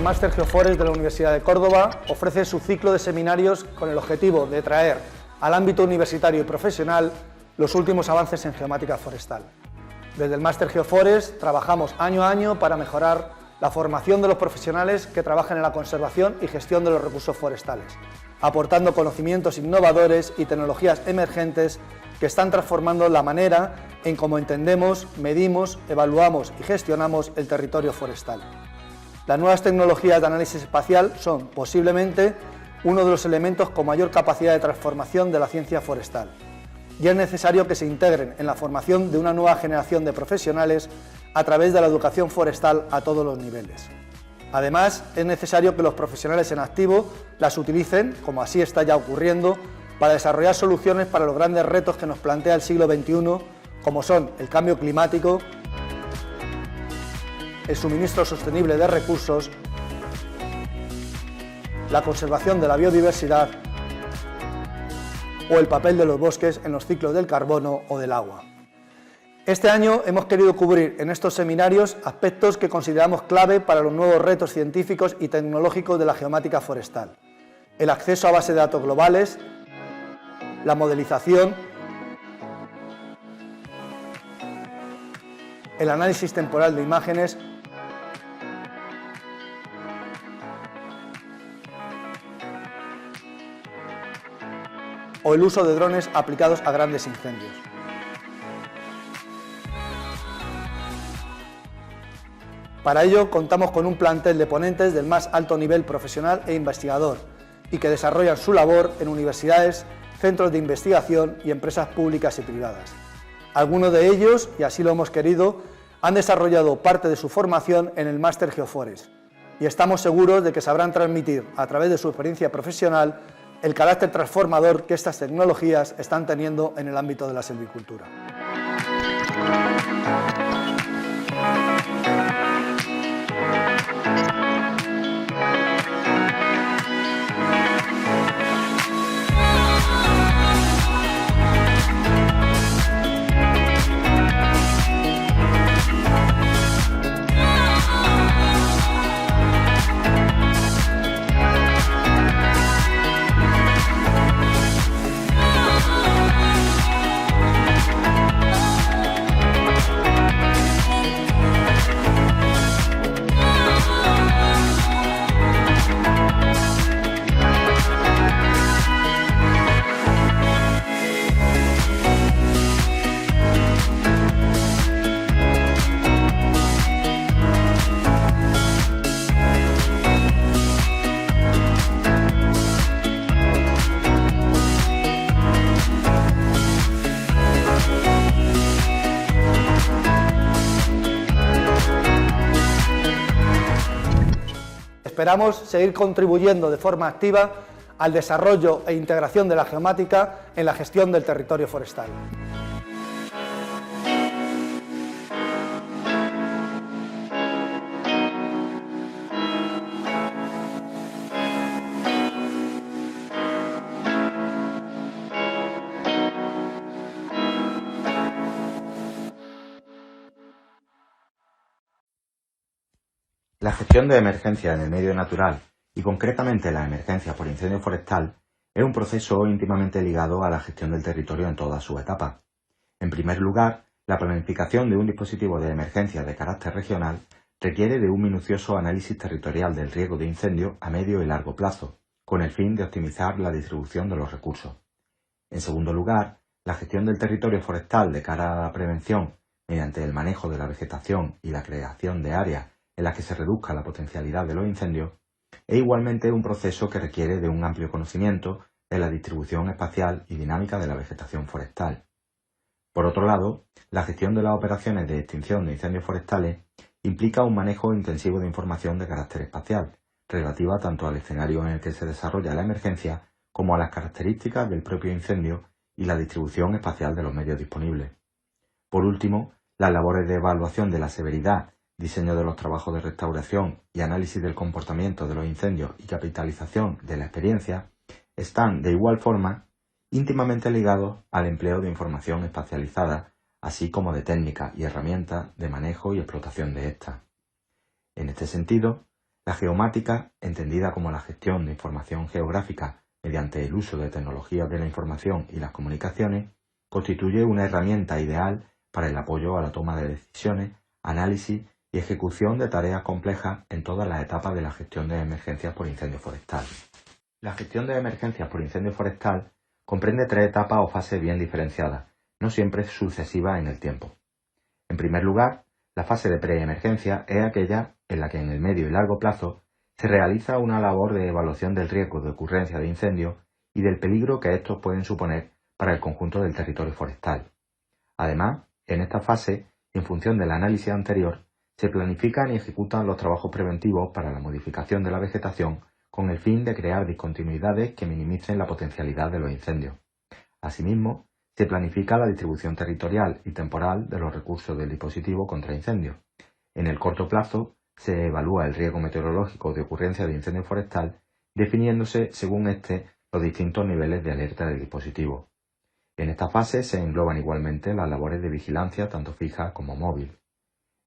Máster Geofores de la Universidad de Córdoba ofrece su ciclo de seminarios con el objetivo de traer al ámbito universitario y profesional los últimos avances en geomática forestal. Desde el Máster Geofores trabajamos año a año para mejorar la formación de los profesionales que trabajan en la conservación y gestión de los recursos forestales, aportando conocimientos innovadores y tecnologías emergentes que están transformando la manera en cómo entendemos, medimos, evaluamos y gestionamos el territorio forestal. Las nuevas tecnologías de análisis espacial son posiblemente uno de los elementos con mayor capacidad de transformación de la ciencia forestal, y es necesario que se integren en la formación de una nueva generación de profesionales a través de la educación forestal a todos los niveles. Además, es necesario que los profesionales en activo las utilicen, como así está ya ocurriendo, para desarrollar soluciones para los grandes retos que nos plantea el siglo XXI, como son el cambio climático, el suministro sostenible de recursos, la conservación de la biodiversidad o el papel de los bosques en los ciclos del carbono o del agua. Este año hemos querido cubrir en estos seminarios aspectos que consideramos clave para los nuevos retos científicos y tecnológicos de la geomática forestal: el acceso a bases de datos globales, la modelización, el análisis temporal de imágenes o el uso de drones aplicados a grandes incendios. Para ello contamos con un plantel de ponentes del más alto nivel profesional e investigador y que desarrollan su labor en universidades, centros de investigación y empresas públicas y privadas. Algunos de ellos, y así lo hemos querido, han desarrollado parte de su formación en el Máster Geofores y estamos seguros de que sabrán transmitir a través de su experiencia profesional el carácter transformador que estas tecnologías están teniendo en el ámbito de la silvicultura. Esperamos seguir contribuyendo de forma activa al desarrollo e integración de la geomática en la gestión del territorio forestal. La gestión de emergencias en el medio natural, y concretamente la emergencia por incendio forestal, es un proceso íntimamente ligado a la gestión del territorio en todas sus etapas. En primer lugar, la planificación de un dispositivo de emergencia de carácter regional requiere de un minucioso análisis territorial del riesgo de incendio a medio y largo plazo, con el fin de optimizar la distribución de los recursos. En segundo lugar, la gestión del territorio forestal de cara a la prevención, mediante el manejo de la vegetación y la creación de áreas en las que se reduzca la potencialidad de los incendios, es igualmente un proceso que requiere de un amplio conocimiento de la distribución espacial y dinámica de la vegetación forestal. Por otro lado, la gestión de las operaciones de extinción de incendios forestales implica un manejo intensivo de información de carácter espacial, relativa tanto al escenario en el que se desarrolla la emergencia como a las características del propio incendio y la distribución espacial de los medios disponibles. Por último, las labores de evaluación de la severidad, diseño de los trabajos de restauración y análisis del comportamiento de los incendios y capitalización de la experiencia están, de igual forma, íntimamente ligados al empleo de información espacializada, así como de técnicas y herramientas de manejo y explotación de estas. En este sentido, La geomática, entendida como la gestión de información geográfica mediante el uso de tecnologías de la información y las comunicaciones, constituye una herramienta ideal para el apoyo a la toma de decisiones, análisis y ejecución de tareas complejas en todas las etapas de la gestión de emergencias por incendio forestal. La gestión de emergencias por incendio forestal comprende 3 etapas o fases bien diferenciadas, no siempre sucesivas en el tiempo. En primer lugar, la fase de preemergencia es aquella en la que en el medio y largo plazo se realiza una labor de evaluación del riesgo de ocurrencia de incendios y del peligro que estos pueden suponer para el conjunto del territorio forestal. Además, en esta fase, en función del análisis anterior, se planifican y ejecutan los trabajos preventivos para la modificación de la vegetación con el fin de crear discontinuidades que minimicen la potencialidad de los incendios. Asimismo, se planifica la distribución territorial y temporal de los recursos del dispositivo contra incendios. En el corto plazo, se evalúa el riesgo meteorológico de ocurrencia de incendio forestal, definiéndose según este los distintos niveles de alerta del dispositivo. En esta fase se engloban igualmente las labores de vigilancia tanto fija como móvil.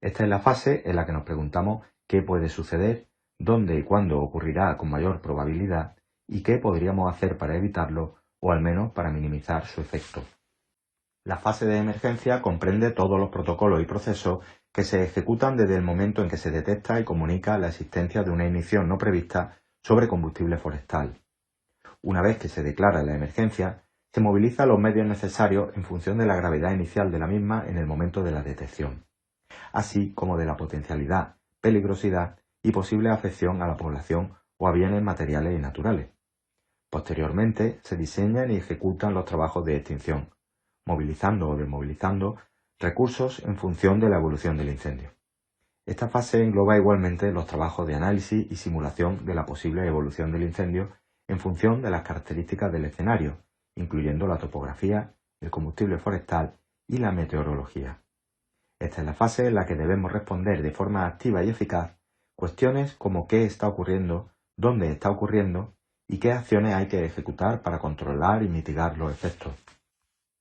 Esta es la fase en la que nos preguntamos qué puede suceder, dónde y cuándo ocurrirá con mayor probabilidad y qué podríamos hacer para evitarlo o al menos para minimizar su efecto. La fase de emergencia comprende todos los protocolos y procesos que se ejecutan desde el momento en que se detecta y comunica la existencia de una ignición no prevista sobre combustible forestal. Una vez que se declara la emergencia, se movilizan los medios necesarios en función de la gravedad inicial de la misma en el momento de la detección, así como de la potencialidad, peligrosidad y posible afección a la población o a bienes materiales y naturales. Posteriormente, se diseñan y ejecutan los trabajos de extinción, movilizando o desmovilizando recursos en función de la evolución del incendio. Esta fase engloba igualmente los trabajos de análisis y simulación de la posible evolución del incendio en función de las características del escenario, incluyendo la topografía, el combustible forestal y la meteorología. Esta es la fase en la que debemos responder de forma activa y eficaz cuestiones como qué está ocurriendo, dónde está ocurriendo y qué acciones hay que ejecutar para controlar y mitigar los efectos.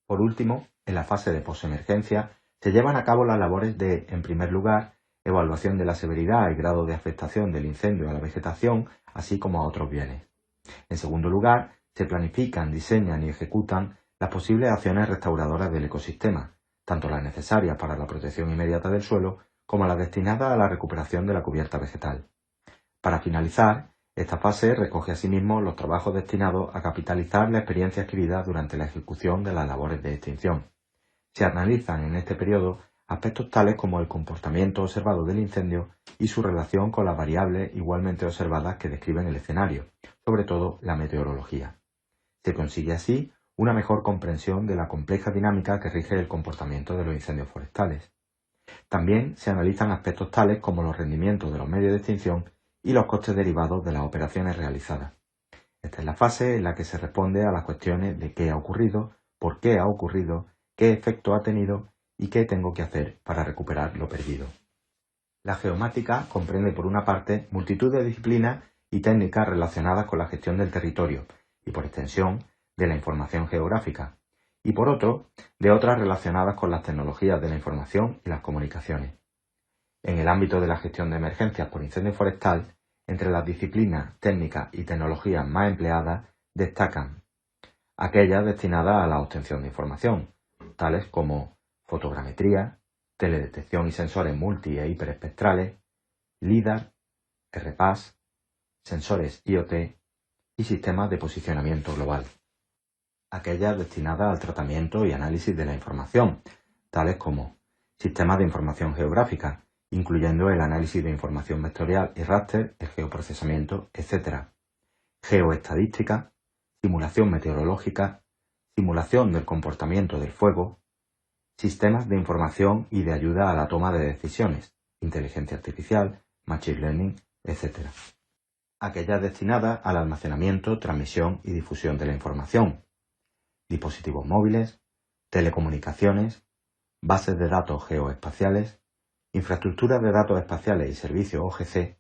Por último, en la fase de posemergencia se llevan a cabo las labores de, en primer lugar, evaluación de la severidad y grado de afectación del incendio a la vegetación, así como a otros bienes. En segundo lugar, se planifican, diseñan y ejecutan las posibles acciones restauradoras del ecosistema, tanto las necesarias para la protección inmediata del suelo como las destinadas a la recuperación de la cubierta vegetal. Para finalizar, esta fase recoge asimismo los trabajos destinados a capitalizar la experiencia adquirida durante la ejecución de las labores de extinción. Se analizan en este periodo aspectos tales como el comportamiento observado del incendio y su relación con las variables igualmente observadas que describen el escenario, sobre todo la meteorología. Se consigue así una mejor comprensión de la compleja dinámica que rige el comportamiento de los incendios forestales. También se analizan aspectos tales como los rendimientos de los medios de extinción y los costes derivados de las operaciones realizadas. Esta es la fase en la que se responde a las cuestiones de qué ha ocurrido, por qué ha ocurrido, qué efecto ha tenido y qué tengo que hacer para recuperar lo perdido. La geomática comprende por una parte multitud de disciplinas y técnicas relacionadas con la gestión del territorio y por extensión de la información geográfica, y por otro de otras relacionadas con las tecnologías de la información y las comunicaciones. En el ámbito de la gestión de emergencias por incendio forestal, entre las disciplinas, técnicas y tecnologías más empleadas destacan aquellas destinadas a la obtención de información, tales como fotogrametría, teledetección y sensores multi e hiperespectrales, LIDAR, RPAS, sensores IoT y sistemas de posicionamiento global. Aquellas destinadas al tratamiento y análisis de la información, tales como sistemas de información geográfica, incluyendo el análisis de información vectorial y raster, el geoprocesamiento, etc. Geoestadística, simulación meteorológica, simulación del comportamiento del fuego, sistemas de información y de ayuda a la toma de decisiones, inteligencia artificial, machine learning, etc. Aquellas destinadas al almacenamiento, transmisión y difusión de la información, dispositivos móviles, telecomunicaciones, bases de datos geoespaciales, infraestructuras de datos espaciales y servicios OGC,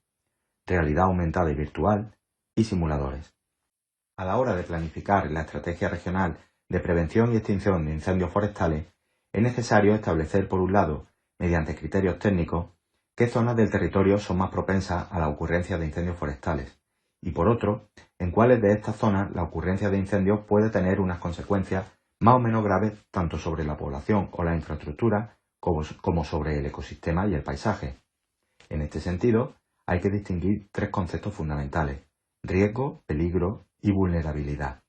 realidad aumentada y virtual y simuladores. A la hora de planificar la estrategia regional de prevención y extinción de incendios forestales, es necesario establecer, por un lado, mediante criterios técnicos, qué zonas del territorio son más propensas a la ocurrencia de incendios forestales y, por otro, en cuáles de estas zonas la ocurrencia de incendios puede tener unas consecuencias más o menos graves tanto sobre la población o la infraestructura como sobre el ecosistema y el paisaje. En este sentido, hay que distinguir tres conceptos fundamentales: riesgo, peligro y vulnerabilidad.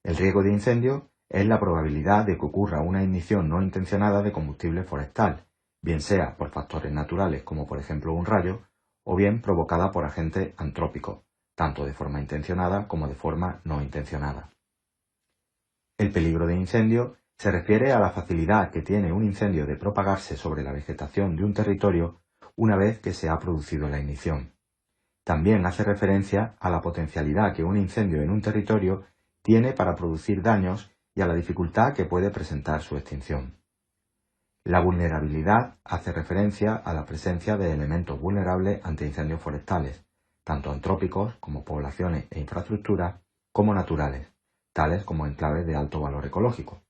El riesgo de incendio es la probabilidad de que ocurra una ignición no intencionada de combustible forestal, bien sea por factores naturales como por ejemplo un rayo, o bien provocada por agentes antrópicos, tanto de forma intencionada como de forma no intencionada. El peligro de incendio se refiere a la facilidad que tiene un incendio de propagarse sobre la vegetación de un territorio una vez que se ha producido la ignición. También hace referencia a la potencialidad que un incendio en un territorio tiene para producir daños y a la dificultad que puede presentar su extinción. La vulnerabilidad hace referencia a la presencia de elementos vulnerables ante incendios forestales, tanto antrópicos como poblaciones e infraestructuras, como naturales, tales como enclaves de alto valor ecológico.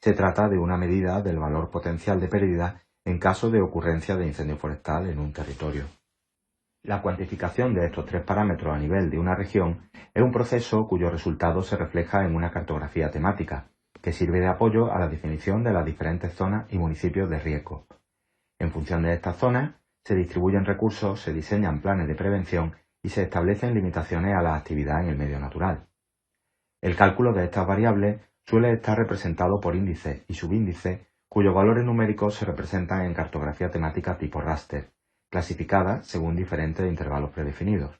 Se trata de una medida del valor potencial de pérdida en caso de ocurrencia de incendio forestal en un territorio. La cuantificación de estos tres parámetros a nivel de una región es un proceso cuyo resultado se refleja en una cartografía temática, que sirve de apoyo a la definición de las diferentes zonas y municipios de riesgo. En función de estas zonas, se distribuyen recursos, se diseñan planes de prevención y se establecen limitaciones a la actividad en el medio natural. El cálculo de estas variables suele estar representado por índices y subíndices cuyos valores numéricos se representan en cartografía temática tipo raster, clasificadas según diferentes intervalos predefinidos.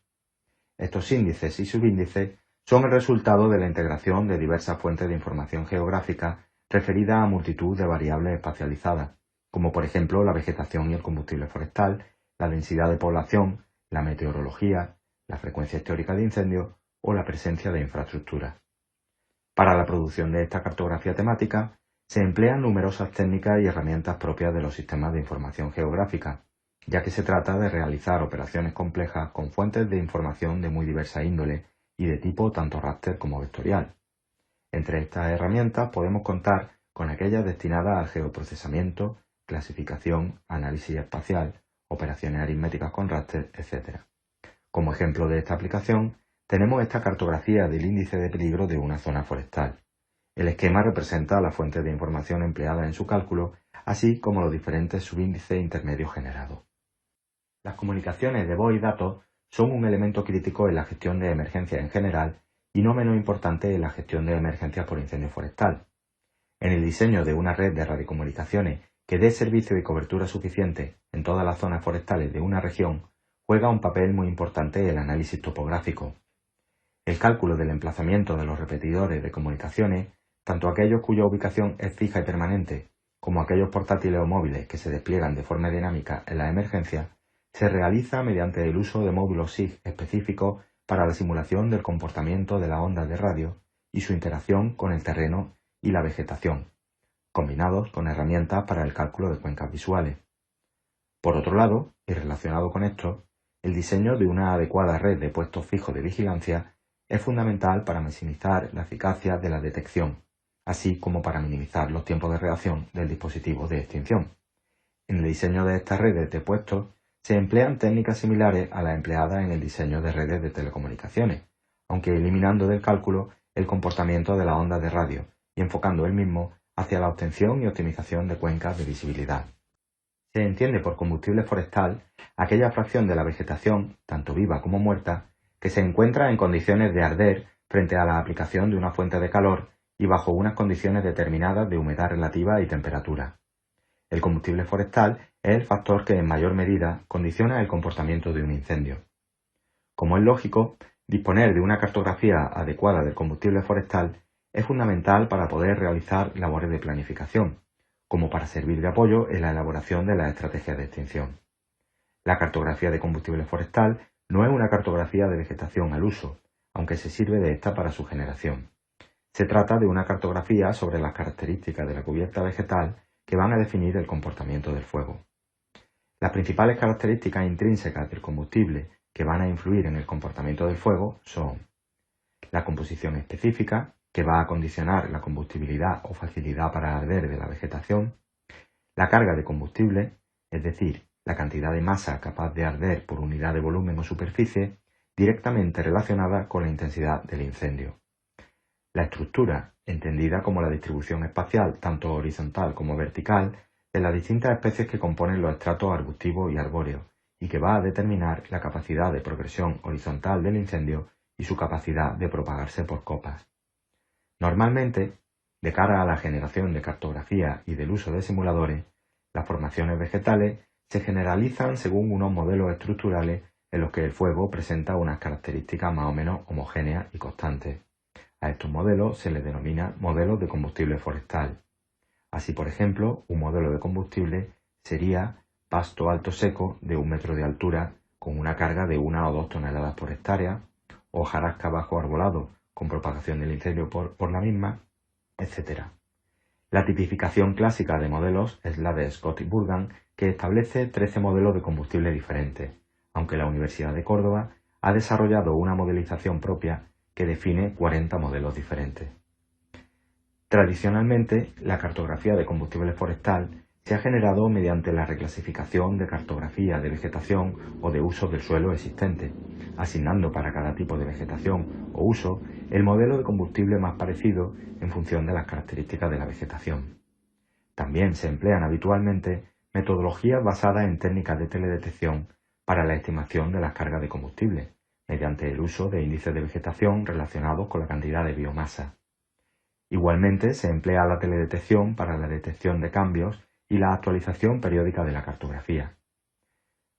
Estos índices y subíndices son el resultado de la integración de diversas fuentes de información geográfica referidas a multitud de variables espacializadas, como por ejemplo la vegetación y el combustible forestal, la densidad de población, la meteorología, la frecuencia histórica de incendios o la presencia de infraestructuras. Para la producción de esta cartografía temática se emplean numerosas técnicas y herramientas propias de los sistemas de información geográfica, ya que se trata de realizar operaciones complejas con fuentes de información de muy diversa índole y de tipo tanto raster como vectorial. Entre estas herramientas podemos contar con aquellas destinadas al geoprocesamiento, clasificación, análisis espacial, operaciones aritméticas con raster, etc. Como ejemplo de esta aplicación, tenemos esta cartografía del índice de peligro de una zona forestal. El esquema representa la fuente de información empleada en su cálculo, así como los diferentes subíndices intermedios generados. Las comunicaciones de voz y datos son un elemento crítico en la gestión de emergencias en general y no menos importante en la gestión de emergencias por incendio forestal. En el diseño de una red de radiocomunicaciones que dé servicio y cobertura suficiente en todas las zonas forestales de una región, juega un papel muy importante el análisis topográfico. El cálculo del emplazamiento de los repetidores de comunicaciones, tanto aquellos cuya ubicación es fija y permanente, como aquellos portátiles o móviles que se despliegan de forma dinámica en las emergencias, se realiza mediante el uso de módulos SIG específicos para la simulación del comportamiento de las ondas de radio y su interacción con el terreno y la vegetación, combinados con herramientas para el cálculo de cuencas visuales. Por otro lado, y relacionado con esto, el diseño de una adecuada red de puestos fijos de vigilancia es fundamental para maximizar la eficacia de la detección, así como para minimizar los tiempos de reacción del dispositivo de extinción. En el diseño de estas redes de puestos se emplean técnicas similares a las empleadas en el diseño de redes de telecomunicaciones, aunque eliminando del cálculo el comportamiento de las ondas de radio y enfocando el mismo hacia la obtención y optimización de cuencas de visibilidad. Se entiende por combustible forestal aquella fracción de la vegetación, tanto viva como muerta, que se encuentra en condiciones de arder frente a la aplicación de una fuente de calor y bajo unas condiciones determinadas de humedad relativa y temperatura. El combustible forestal es el factor que en mayor medida condiciona el comportamiento de un incendio. Como es lógico, disponer de una cartografía adecuada del combustible forestal es fundamental para poder realizar labores de planificación, como para servir de apoyo en la elaboración de las estrategias de extinción. La cartografía de combustible forestal no es una cartografía de vegetación al uso, aunque se sirve de esta para su generación. Se trata de una cartografía sobre las características de la cubierta vegetal que van a definir el comportamiento del fuego. Las principales características intrínsecas del combustible que van a influir en el comportamiento del fuego son la composición específica, que va a condicionar la combustibilidad o facilidad para arder de la vegetación, la carga de combustible, es decir, la cantidad de masa capaz de arder por unidad de volumen o superficie, directamente relacionada con la intensidad del incendio. La estructura, entendida como la distribución espacial, tanto horizontal como vertical, de las distintas especies que componen los estratos arbustivos y arbóreos, y que va a determinar la capacidad de progresión horizontal del incendio y su capacidad de propagarse por copas. Normalmente, de cara a la generación de cartografía y del uso de simuladores, las formaciones vegetales se generalizan según unos modelos estructurales en los que el fuego presenta unas características más o menos homogéneas y constantes. A estos modelos se les denomina modelos de combustible forestal. Así, por ejemplo, un modelo de combustible sería pasto alto seco de 1 metro de altura con una carga de 1 o 2 toneladas por hectárea, o hojarasca bajo arbolado con propagación del incendio por la misma, etc. La tipificación clásica de modelos es la de Scott y Burgan, que establece 13 modelos de combustible diferentes, aunque la Universidad de Córdoba ha desarrollado una modelización propia que define 40 modelos diferentes. Tradicionalmente, la cartografía de combustible forestal se ha generado mediante la reclasificación de cartografía de vegetación o de uso del suelo existente, asignando para cada tipo de vegetación o uso el modelo de combustible más parecido en función de las características de la vegetación. También se emplean habitualmente metodologías basadas en técnicas de teledetección para la estimación de las cargas de combustible, mediante el uso de índices de vegetación relacionados con la cantidad de biomasa. Igualmente se emplea la teledetección para la detección de cambios y la actualización periódica de la cartografía.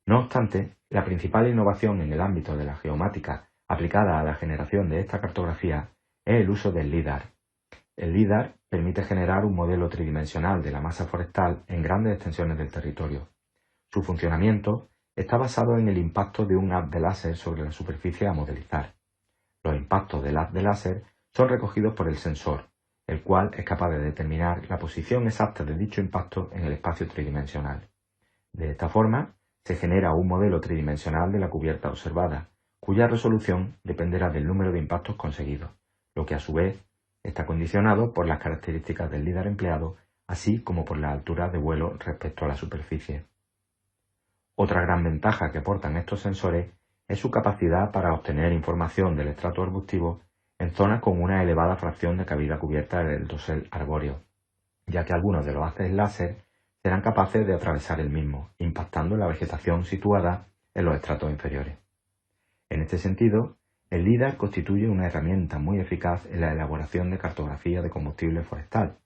No obstante, la principal innovación en el ámbito de la geomática aplicada a la generación de esta cartografía es el uso del LIDAR. El LIDAR permite generar un modelo tridimensional de la masa forestal en grandes extensiones del territorio. Su funcionamiento está basado en el impacto de un haz de láser sobre la superficie a modelizar. Los impactos del haz de láser son recogidos por el sensor, el cual es capaz de determinar la posición exacta de dicho impacto en el espacio tridimensional. De esta forma, se genera un modelo tridimensional de la cubierta observada, cuya resolución dependerá del número de impactos conseguidos, lo que a su vez está condicionado por las características del LIDAR empleado, así como por la altura de vuelo respecto a la superficie. Otra gran ventaja que aportan estos sensores es su capacidad para obtener información del estrato arbustivo en zonas con una elevada fracción de cavidad cubierta del dosel arbóreo, ya que algunos de los haces láser serán capaces de atravesar el mismo, impactando en la vegetación situada en los estratos inferiores. En este sentido, el LIDAR constituye una herramienta muy eficaz en la elaboración de cartografía de combustible forestal,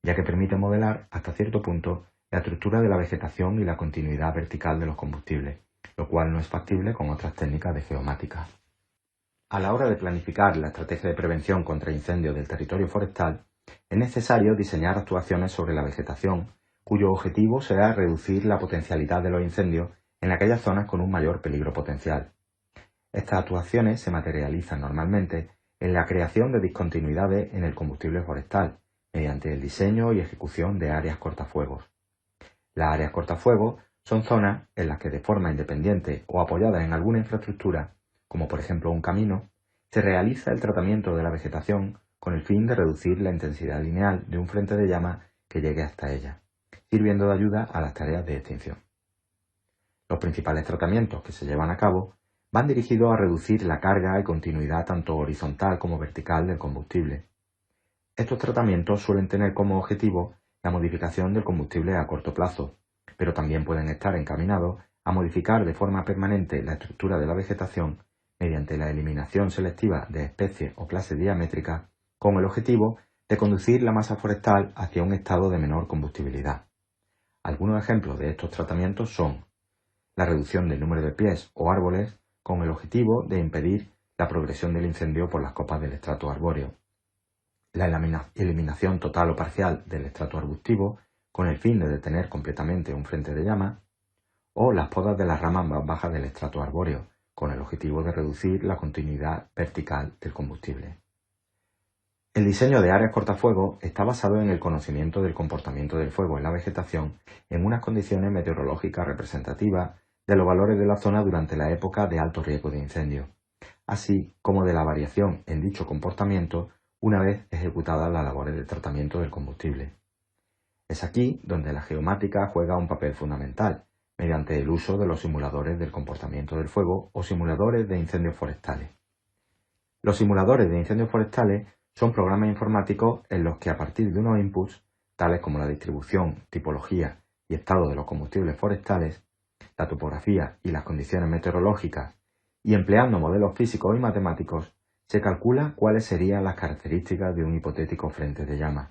ya que permite modelar hasta cierto punto la estructura de la vegetación y la continuidad vertical de los combustibles, lo cual no es factible con otras técnicas de geomática. A la hora de planificar la estrategia de prevención contra incendios del territorio forestal, es necesario diseñar actuaciones sobre la vegetación, cuyo objetivo será reducir la potencialidad de los incendios en aquellas zonas con un mayor peligro potencial. Estas actuaciones se materializan normalmente en la creación de discontinuidades en el combustible forestal, mediante el diseño y ejecución de áreas cortafuegos. Las áreas cortafuegos son zonas en las que de forma independiente o apoyada en alguna infraestructura, como por ejemplo un camino, se realiza el tratamiento de la vegetación con el fin de reducir la intensidad lineal de un frente de llama que llegue hasta ella, sirviendo de ayuda a las tareas de extinción. Los principales tratamientos que se llevan a cabo van dirigidos a reducir la carga y continuidad tanto horizontal como vertical del combustible. Estos tratamientos suelen tener como objetivo la modificación del combustible a corto plazo, pero también pueden estar encaminados a modificar de forma permanente la estructura de la vegetación mediante la eliminación selectiva de especies o clases diamétricas con el objetivo de conducir la masa forestal hacia un estado de menor combustibilidad. Algunos ejemplos de estos tratamientos son la reducción del número de pies o árboles con el objetivo de impedir la progresión del incendio por las copas del estrato arbóreo, la eliminación total o parcial del estrato arbustivo con el fin de detener completamente un frente de llama, o las podas de las ramas más bajas del estrato arbóreo, con el objetivo de reducir la continuidad vertical del combustible. El diseño de áreas cortafuegos está basado en el conocimiento del comportamiento del fuego en la vegetación en unas condiciones meteorológicas representativas de los valores de la zona durante la época de alto riesgo de incendio, así como de la variación en dicho comportamiento una vez ejecutadas las labores de tratamiento del combustible. Es aquí donde la geomática juega un papel fundamental, mediante el uso de los simuladores del comportamiento del fuego o simuladores de incendios forestales. Los simuladores de incendios forestales son programas informáticos en los que a partir de unos inputs, tales como la distribución, tipología y estado de los combustibles forestales, la topografía y las condiciones meteorológicas, y empleando modelos físicos y matemáticos, se calcula cuáles serían las características de un hipotético frente de llamas.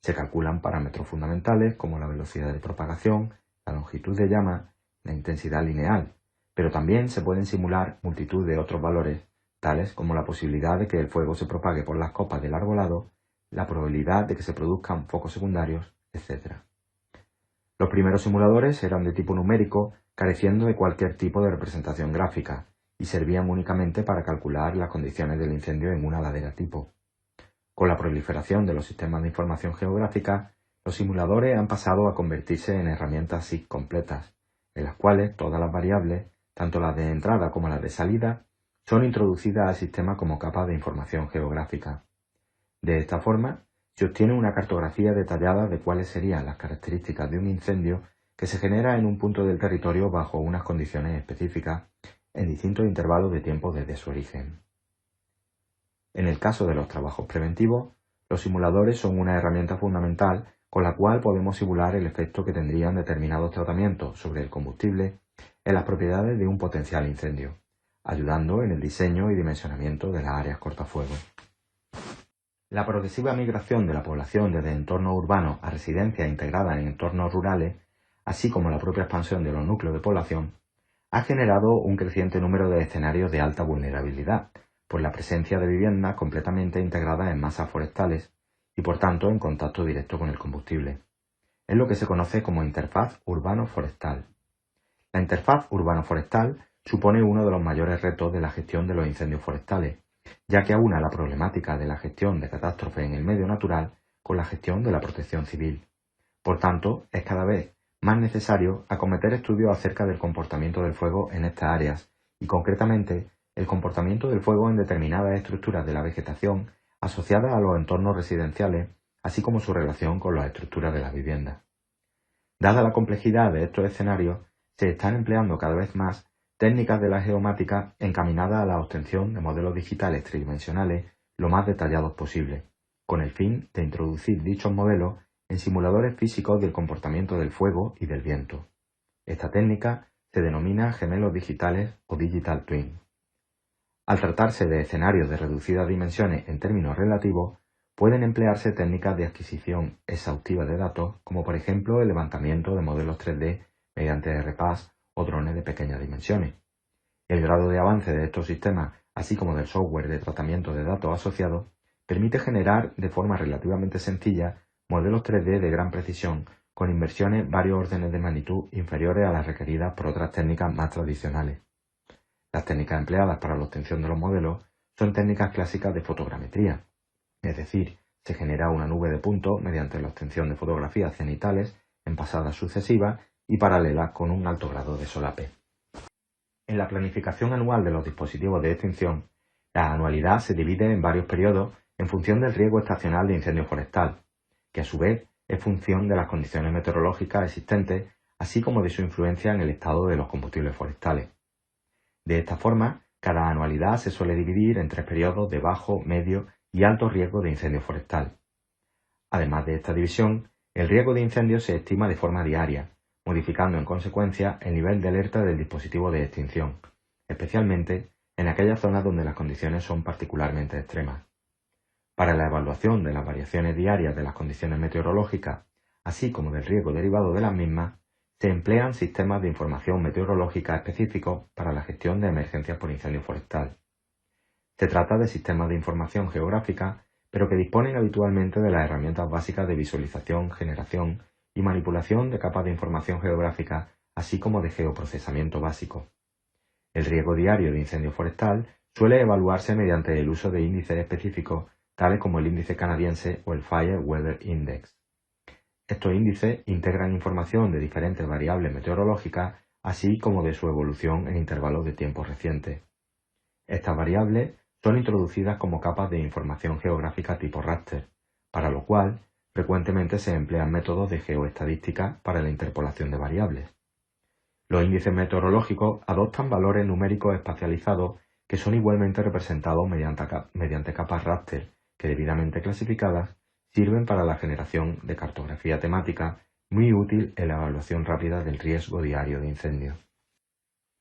Se calculan parámetros fundamentales como la velocidad de propagación, la longitud de llama, la intensidad lineal, pero también se pueden simular multitud de otros valores, tales como la posibilidad de que el fuego se propague por las copas del arbolado, la probabilidad de que se produzcan focos secundarios, etc. Los primeros simuladores eran de tipo numérico, careciendo de cualquier tipo de representación gráfica, y servían únicamente para calcular las condiciones del incendio en una ladera tipo. Con la proliferación de los sistemas de información geográfica, los simuladores han pasado a convertirse en herramientas SIG completas, en las cuales todas las variables, tanto las de entrada como las de salida, son introducidas al sistema como capas de información geográfica. De esta forma, se obtiene una cartografía detallada de cuáles serían las características de un incendio que se genera en un punto del territorio bajo unas condiciones específicas en distintos intervalos de tiempo desde su origen. En el caso de los trabajos preventivos, los simuladores son una herramienta fundamental con la cual podemos simular el efecto que tendrían determinados tratamientos sobre el combustible en las propiedades de un potencial incendio, ayudando en el diseño y dimensionamiento de las áreas cortafuegos. La progresiva migración de la población desde entornos urbanos a residencias integradas en entornos rurales, así como la propia expansión de los núcleos de población, ha generado un creciente número de escenarios de alta vulnerabilidad, por la presencia de viviendas completamente integradas en masas forestales y por tanto en contacto directo con el combustible. Es lo que se conoce como interfaz urbano-forestal. La interfaz urbano-forestal supone uno de los mayores retos de la gestión de los incendios forestales, ya que aúna la problemática de la gestión de catástrofes en el medio natural con la gestión de la protección civil. Por tanto, es cada vez más necesario acometer estudios acerca del comportamiento del fuego en estas áreas y, concretamente, el comportamiento del fuego en determinadas estructuras de la vegetación asociadas a los entornos residenciales, así como su relación con las estructuras de las viviendas. Dada la complejidad de estos escenarios, se están empleando cada vez más técnicas de la geomática encaminadas a la obtención de modelos digitales tridimensionales lo más detallados posible, con el fin de introducir dichos modelos en simuladores físicos del comportamiento del fuego y del viento. Esta técnica se denomina gemelos digitales o digital twin. Al tratarse de escenarios de reducidas dimensiones en términos relativos, pueden emplearse técnicas de adquisición exhaustiva de datos, como por ejemplo el levantamiento de modelos 3D mediante RPAS o drones de pequeñas dimensiones. El grado de avance de estos sistemas, así como del software de tratamiento de datos asociados, permite generar de forma relativamente sencilla modelos 3D de gran precisión con inversiones varios órdenes de magnitud inferiores a las requeridas por otras técnicas más tradicionales. Las técnicas empleadas para la obtención de los modelos son técnicas clásicas de fotogrametría, es decir, se genera una nube de puntos mediante la obtención de fotografías cenitales en pasadas sucesivas y paralelas con un alto grado de solape. En la planificación anual de los dispositivos de extinción, la anualidad se divide en varios periodos en función del riesgo estacional de incendio forestal, que a su vez es función de las condiciones meteorológicas existentes, así como de su influencia en el estado de los combustibles forestales. De esta forma, cada anualidad se suele dividir en 3 periodos de bajo, medio y alto riesgo de incendio forestal. Además de esta división, el riesgo de incendio se estima de forma diaria, modificando en consecuencia el nivel de alerta del dispositivo de extinción, especialmente en aquellas zonas donde las condiciones son particularmente extremas. Para la evaluación de las variaciones diarias de las condiciones meteorológicas, así como del riesgo derivado de las mismas, se emplean sistemas de información meteorológica específicos para la gestión de emergencias por incendio forestal. Se trata de sistemas de información geográfica, pero que disponen habitualmente de las herramientas básicas de visualización, generación y manipulación de capas de información geográfica, así como de geoprocesamiento básico. El riesgo diario de incendio forestal suele evaluarse mediante el uso de índices específicos, tales como el índice canadiense o el Fire Weather Index. Estos índices integran información de diferentes variables meteorológicas, así como de su evolución en intervalos de tiempo recientes. Estas variables son introducidas como capas de información geográfica tipo raster, para lo cual frecuentemente se emplean métodos de geoestadística para la interpolación de variables. Los índices meteorológicos adoptan valores numéricos espacializados que son igualmente representados mediante capas raster que, debidamente clasificadas, sirven para la generación de cartografía temática muy útil en la evaluación rápida del riesgo diario de incendio.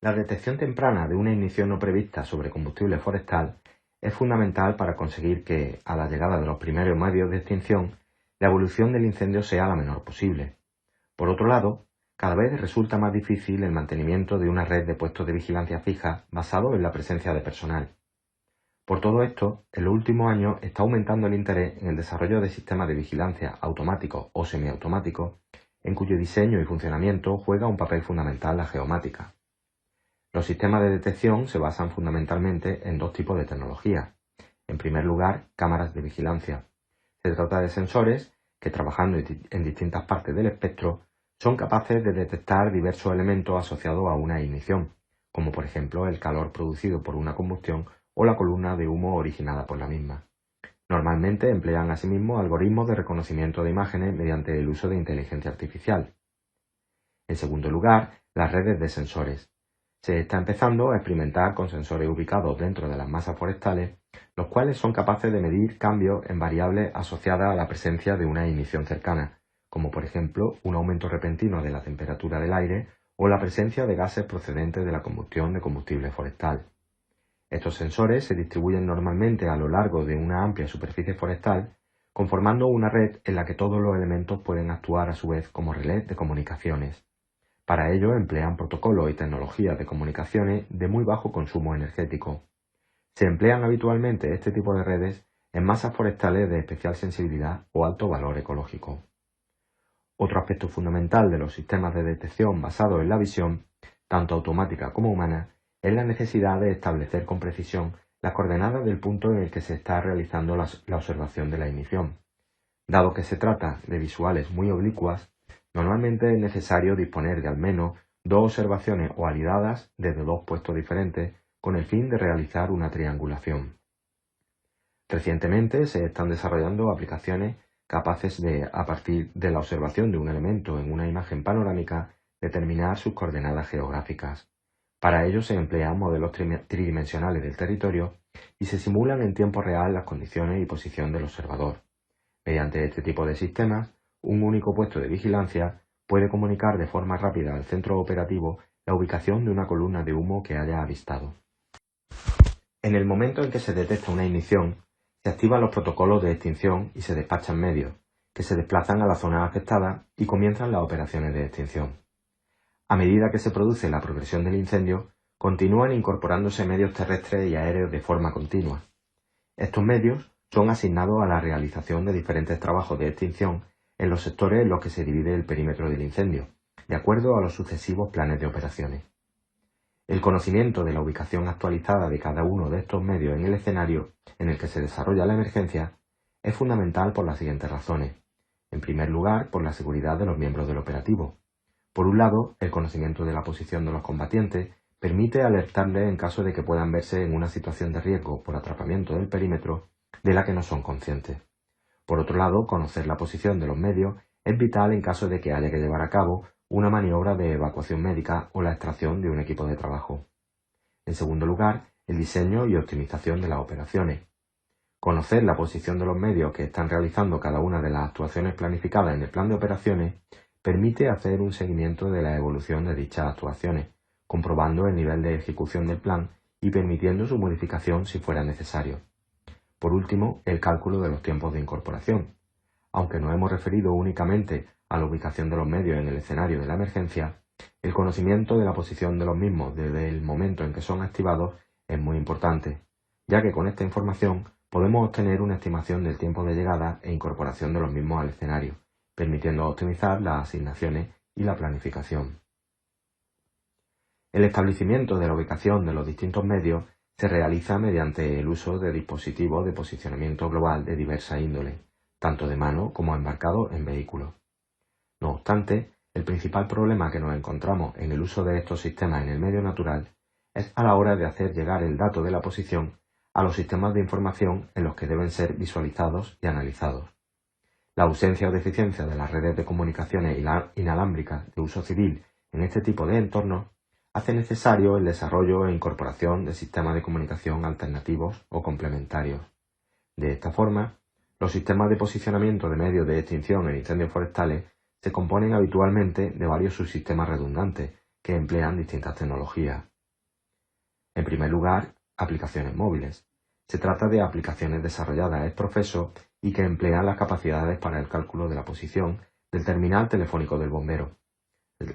La detección temprana de una ignición no prevista sobre combustible forestal es fundamental para conseguir que, a la llegada de los primeros medios de extinción, la evolución del incendio sea la menor posible. Por otro lado, cada vez resulta más difícil el mantenimiento de una red de puestos de vigilancia fija basado en la presencia de personal. Por todo esto, en los últimos años está aumentando el interés en el desarrollo de sistemas de vigilancia automáticos o semiautomáticos, en cuyo diseño y funcionamiento juega un papel fundamental la geomática. Los sistemas de detección se basan fundamentalmente en dos tipos de tecnología. En primer lugar, cámaras de vigilancia. Se trata de sensores que, trabajando en distintas partes del espectro, son capaces de detectar diversos elementos asociados a una ignición, como por ejemplo el calor producido por una combustión o la columna de humo originada por la misma. Normalmente emplean asimismo algoritmos de reconocimiento de imágenes mediante el uso de inteligencia artificial. En segundo lugar, las redes de sensores. Se está empezando a experimentar con sensores ubicados dentro de las masas forestales, los cuales son capaces de medir cambios en variables asociadas a la presencia de una ignición cercana, como por ejemplo un aumento repentino de la temperatura del aire o la presencia de gases procedentes de la combustión de combustible forestal. Estos sensores se distribuyen normalmente a lo largo de una amplia superficie forestal, conformando una red en la que todos los elementos pueden actuar a su vez como relés de comunicaciones. Para ello emplean protocolos y tecnologías de comunicaciones de muy bajo consumo energético. Se emplean habitualmente este tipo de redes en masas forestales de especial sensibilidad o alto valor ecológico. Otro aspecto fundamental de los sistemas de detección basados en la visión, tanto automática como humana, es la necesidad de establecer con precisión las coordenadas del punto en el que se está realizando la observación de la ignición. Dado que se trata de visuales muy oblicuas, normalmente es necesario disponer de al menos dos observaciones o alidadas desde dos puestos diferentes con el fin de realizar una triangulación. Recientemente se están desarrollando aplicaciones capaces de, a partir de la observación de un elemento en una imagen panorámica, determinar sus coordenadas geográficas. Para ello se emplean modelos tridimensionales del territorio y se simulan en tiempo real las condiciones y posición del observador. Mediante este tipo de sistemas, un único puesto de vigilancia puede comunicar de forma rápida al centro operativo la ubicación de una columna de humo que haya avistado. En el momento en que se detecta una ignición, se activan los protocolos de extinción y se despachan medios, que se desplazan a la zona afectada y comienzan las operaciones de extinción. A medida que se produce la progresión del incendio, continúan incorporándose medios terrestres y aéreos de forma continua. Estos medios son asignados a la realización de diferentes trabajos de extinción en los sectores en los que se divide el perímetro del incendio, de acuerdo a los sucesivos planes de operaciones. El conocimiento de la ubicación actualizada de cada uno de estos medios en el escenario en el que se desarrolla la emergencia es fundamental por las siguientes razones. En primer lugar, por la seguridad de los miembros del operativo. Por un lado, el conocimiento de la posición de los combatientes permite alertarles en caso de que puedan verse en una situación de riesgo por atrapamiento del perímetro de la que no son conscientes. Por otro lado, conocer la posición de los medios es vital en caso de que haya que llevar a cabo una maniobra de evacuación médica o la extracción de un equipo de trabajo. En segundo lugar, el diseño y optimización de las operaciones. Conocer la posición de los medios que están realizando cada una de las actuaciones planificadas en el plan de operaciones permite hacer un seguimiento de la evolución de dichas actuaciones, comprobando el nivel de ejecución del plan y permitiendo su modificación si fuera necesario. Por último, el cálculo de los tiempos de incorporación. Aunque nos hemos referido únicamente a la ubicación de los medios en el escenario de la emergencia, el conocimiento de la posición de los mismos desde el momento en que son activados es muy importante, ya que con esta información podemos obtener una estimación del tiempo de llegada e incorporación de los mismos al escenario, permitiendo optimizar las asignaciones y la planificación. El establecimiento de la ubicación de los distintos medios se realiza mediante el uso de dispositivos de posicionamiento global de diversa índole, tanto de mano como embarcados en vehículos. No obstante, el principal problema que nos encontramos en el uso de estos sistemas en el medio natural es a la hora de hacer llegar el dato de la posición a los sistemas de información en los que deben ser visualizados y analizados. La ausencia o deficiencia de las redes de comunicaciones inalámbricas de uso civil en este tipo de entornos hace necesario el desarrollo e incorporación de sistemas de comunicación alternativos o complementarios. De esta forma, los sistemas de posicionamiento de medios de extinción en incendios forestales se componen habitualmente de varios subsistemas redundantes que emplean distintas tecnologías. En primer lugar, aplicaciones móviles. Se trata de aplicaciones desarrolladas ex professo y que emplean las capacidades para el cálculo de la posición del terminal telefónico del bombero.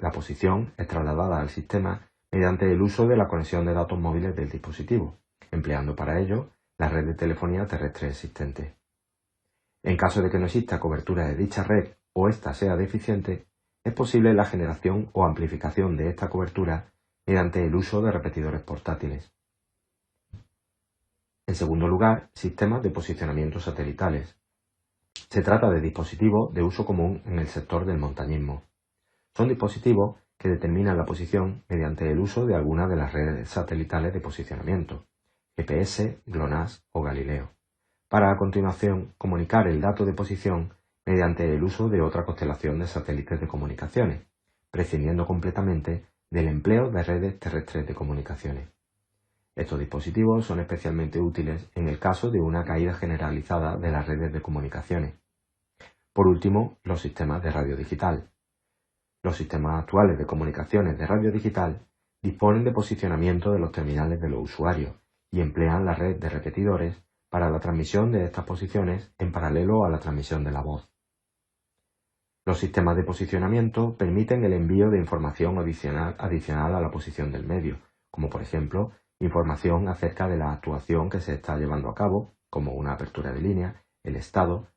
La posición es trasladada al sistema mediante el uso de la conexión de datos móviles del dispositivo, empleando para ello la red de telefonía terrestre existente. En caso de que no exista cobertura de dicha red o ésta sea deficiente, es posible la generación o amplificación de esta cobertura mediante el uso de repetidores portátiles. En segundo lugar, sistemas de posicionamiento satelitales. Se trata de dispositivos de uso común en el sector del montañismo. Son dispositivos que determinan la posición mediante el uso de alguna de las redes satelitales de posicionamiento, GPS, GLONASS o Galileo, para a continuación comunicar el dato de posición mediante el uso de otra constelación de satélites de comunicaciones, prescindiendo completamente del empleo de redes terrestres de comunicaciones. Estos dispositivos son especialmente útiles en el caso de una caída generalizada de las redes de comunicaciones. Por último, los sistemas de radio digital. Los sistemas actuales de comunicaciones de radio digital disponen de posicionamiento de los terminales de los usuarios y emplean la red de repetidores para la transmisión de estas posiciones en paralelo a la transmisión de la voz. Los sistemas de posicionamiento permiten el envío de información adicional a la posición del medio, como por ejemplo información acerca de la actuación que se está llevando a cabo, como una apertura de línea, el estado,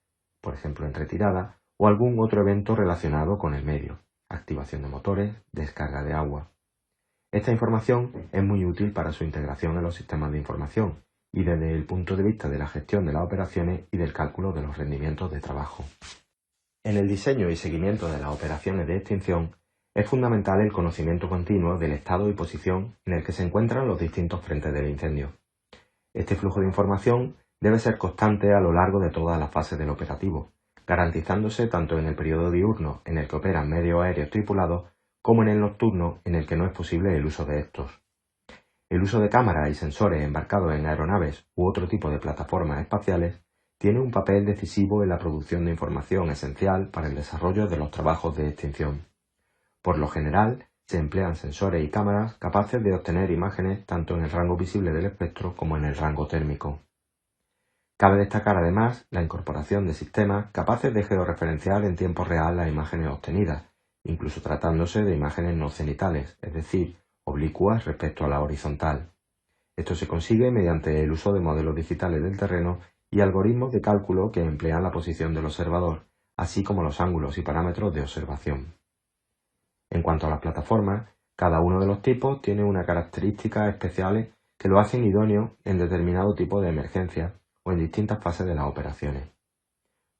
por ejemplo en retirada, o algún otro evento relacionado con el medio, activación de motores, descarga de agua. Esta información es muy útil para su integración en los sistemas de información y desde el punto de vista de la gestión de las operaciones y del cálculo de los rendimientos de trabajo. En el diseño y seguimiento de las operaciones de extinción, es fundamental el conocimiento continuo del estado y posición en el que se encuentran los distintos frentes del incendio. Este flujo de información debe ser constante a lo largo de todas las fases del operativo, garantizándose tanto en el periodo diurno en el que operan medios aéreos tripulados como en el nocturno en el que no es posible el uso de estos. El uso de cámaras y sensores embarcados en aeronaves u otro tipo de plataformas espaciales tiene un papel decisivo en la producción de información esencial para el desarrollo de los trabajos de extinción. Por lo general, se emplean sensores y cámaras capaces de obtener imágenes tanto en el rango visible del espectro como en el rango térmico. Cabe destacar además la incorporación de sistemas capaces de georreferenciar en tiempo real las imágenes obtenidas, incluso tratándose de imágenes no cenitales, es decir, oblicuas respecto a la horizontal. Esto se consigue mediante el uso de modelos digitales del terreno y algoritmos de cálculo que emplean la posición del observador, así como los ángulos y parámetros de observación. En cuanto a las plataformas, cada uno de los tipos tiene unas características especiales que lo hacen idóneo en determinado tipo de emergencia o en distintas fases de las operaciones.